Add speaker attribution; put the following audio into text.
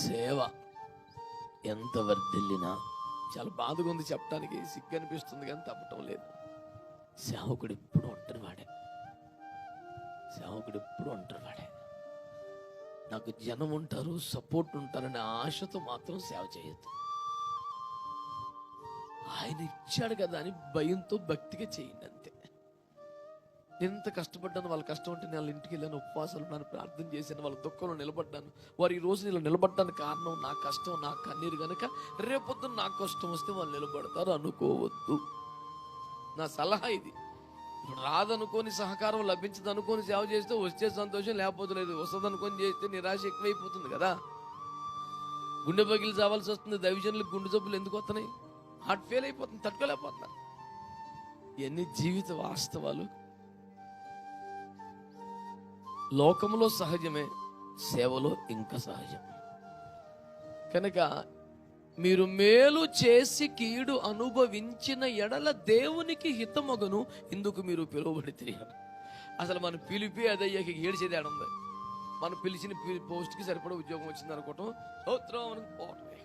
Speaker 1: సేవ ఎంత వర్ధిల్లినా, చాలా బాధగా ఉంది చెప్పడానికి, సిగ్గు అనిపిస్తుంది కానీ తప్పటం లేదు. సేవకుడు ఎప్పుడు ఒంటరివాడే, సేవకుడు ఎప్పుడు ఒంటరివాడే. నాకు జనం ఉంటారు, సపోర్ట్ ఉంటారనే ఆశతో మాత్రం సేవ చేయొద్దు. ఆయన ఇచ్చాడు కదా అని భయంతో భక్తిగా చేయండి అంతే. నేను ఎంత కష్టపడ్డాను, వాళ్ళ కష్టం ఉంటే నేను వాళ్ళ ఇంటికి వెళ్ళాను, ఉపవాసాలు ఉన్నాను, ప్రార్థన చేశాను, వాళ్ళ దుఃఖంలో నిలబడ్డాను. వారు ఈ రోజు నేను నిలబడ్డానికి కారణం నా కష్టం, నా కన్నీరు కనుక రేపొద్దున నాకు కష్టం వస్తే వాళ్ళు నిలబడతారు అనుకోవద్దు. నా సలహా ఇది. రాదనుకోని సహకారం లభించదు అనుకోని సేవ చేస్తే వచ్చే సంతోషం, లేకపోతే లేదు. వస్తుంది అనుకొని చేస్తే నిరాశ ఎక్కువైపోతుంది కదా. గుండె పగిలి చావాల్సి వస్తుంది. దైవజనులకు గుండె జబ్బులు ఎందుకు వస్తున్నాయి? హార్ట్ ఫెయిల్ అయిపోతుంది, తట్టుకోలేకపోతున్నారు. ఎన్ని జీవిత వాస్తవాలు. లోకంలో సహజమే, సేవలో ఇంకా సహజం. కనుక మీరు మేలు చేసి కీడు అనుభవించిన ఎడల దేవునికి హితమగును, ఇందుకు మీరు పిలువబడి తెలియాలి. అసలు మన పిలిపి అదయ్యాక ఏడ్చేది ఏడుంది. మనం పిలిచిన పోస్ట్కి సరిపడే ఉద్యోగం వచ్చింది అనుకోవటం, స్తోత్రం పోవటమే.